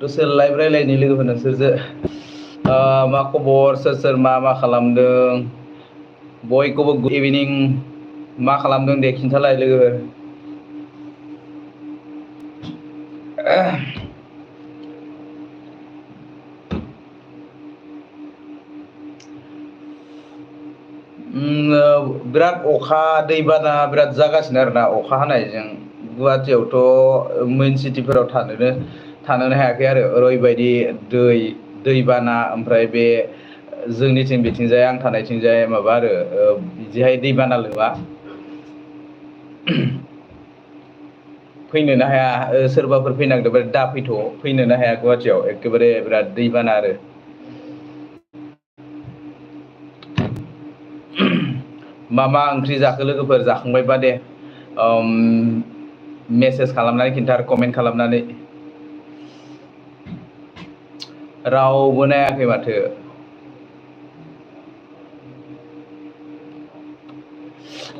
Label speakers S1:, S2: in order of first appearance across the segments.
S1: दसे लाइभ रायलायनि लोगोफोर नोंसोरजो मा खबर सोर मा खालामदों बयखौबो गुड इभिनिं मा खालामदों दे खिन्थालाय लोगोफोर बिराद अखा दैबाना बिराद जागासिनो आरोना अखा हानायजों गुवाहाटियावथ' मेइन सिटिफोराव थानोनो हायाखै आरो ओरैबायदि दैबाना ओमफ्राय बे जोंनिथिं बिथिंजाय आं थानायथिंजाय माबा आरो बिदिहाय दैबाना लोमा फैनोनो हाया सोरबाफोर फैनांदोंबा दा फैनोनो हाया गुवाहाटियाव एखेबारे बिराद दैबाना आरो मा ओंख्रि जाखो लोगोफोर जाखांबायबा दे मेसेज खालामनानै खिन्था कमेन्ट खालामनानै रावबो नायाखै माथो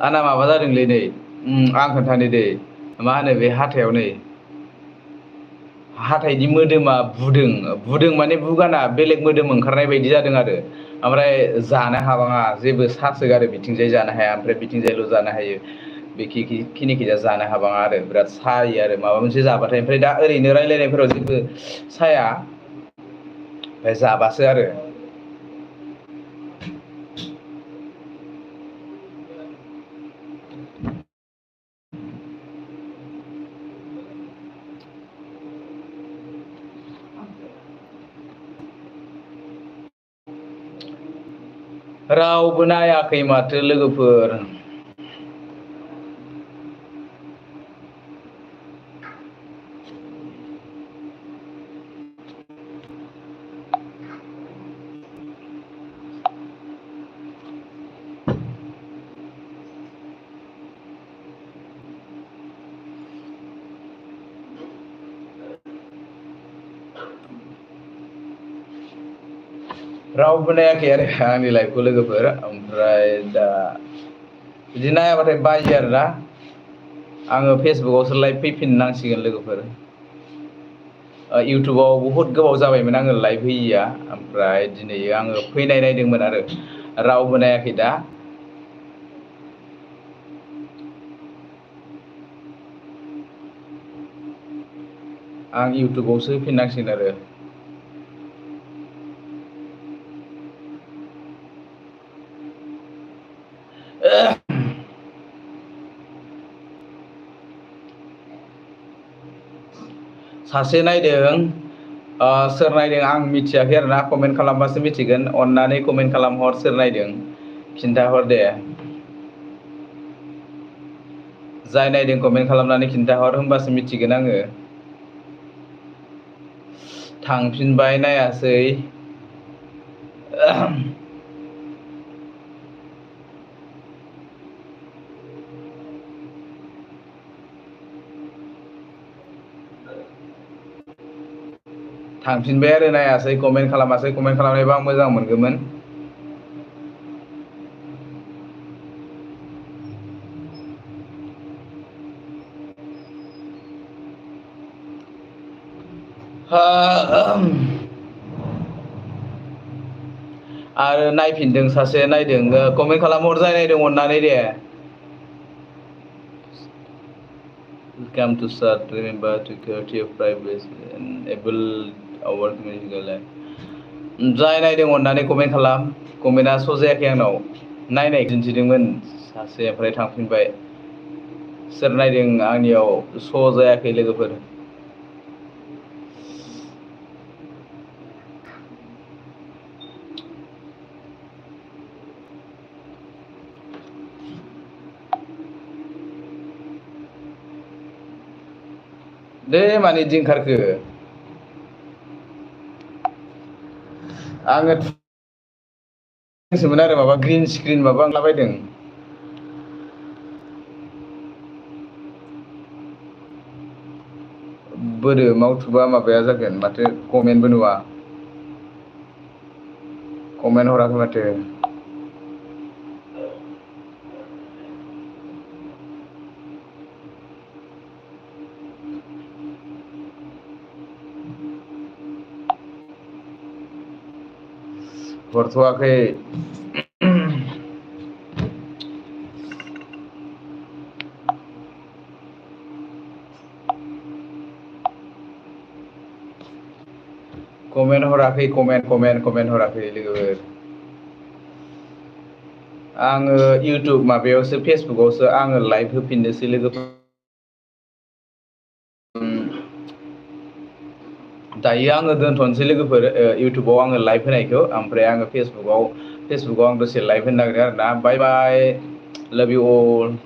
S1: आंना माबा जादोंलै नै आं खोन्थानो दै मा होनो बे हाथायाव नै हाथाइनि मोदोमा बुदों माने बुगाना बेलेग मोदोम ओंखारनाय बायदि जादों आरो ओमफ्राय जानो हाबाङा जेबो सासोगारो बिथिंजाय जानो हाया ओमफ्राय बिथिंजायल' जानो हायो बेखिनिखिजा जानो हाबाङा आरो बिराद सायो आरो माबा मोनसे जाबाथाय ओमफ्राय दा ओरैनो रायलायनायफोराव जेबो साया ओमफ्राय जाबासो आरो रावबो नायाखै माथो लोगोफोर रावबो नायाखै आरो आंनि लाइफखौ लोगोफोर ओमफ्राय दा बिदि नायाबाथाय बायो आरोना आङो फेसबुकावसो लाइभ फैफिननांसिगोन लोगोफोर इउटुबाव बहुद गोबाव जाबायमोन आङो लाइभ होयिया ओमफ्राय दिनै आङो फैनाय नायदोंमोन आरो रावबो नायाखै दा आं इउटुबावसो होफिननांसिगोन आरो सासे नायदों सोर नायदों आं मिथियाखै आरोना कमेन्ट खालामबासो मिथिगोन अन्नानै कमेन्ट खालामहर सोर नायदों खिन्थाहर दे जाय नायदों कमेन्ट खालामनानै खिन्थाहर होमबासो मिथिगोन आङो थांफिनबाय नायासै थांफिनबाय आरो नायासै कमेन्ट खालामासै कमेन्ट खालामनायबा आं मोजां मोनगौमोन आरो नायफिनदों सासे नायदों कमेन्ट खालामहर जाय नायदों अननानै दे Come to start, remember to care your privacy and able our community life. जाय नायदों अननानै कमेन्ट खालाम कमेन्टआ श' जायाखै आंनाव नायनाय दिन्थिदोंमोन सासे ओमफ्राय थांफिनबाय सोर नायदों आंनियाव श' जायाखै लोगोफोर दे मानो इदि ओंखारखो आङो सोमोन आरो माबा ग्रिन स्क्रिन माबा ओंखारलाबायदों बोरो मावथुबा माबाया जागोन माथो कमेन्टबो नुवा कमेन्ट हराखै माथो हरथ'वाखै कमेन्ट हराखै कमेन्ट हराखै लोगोफोर आङो इउटुब माबायावसो फेसबुकआवसो आङो लाइभ होफिननोसै लोगोफोर दायो आङो दोनथ'नोसै लोगोफोर इउटुबाव आङो लाइभ होनायखौ ओमफ्राय आङो फेसबुकआव आं दसे लाइभ होनो नागिरदों आरोना बाय बाय लाभ इउ अल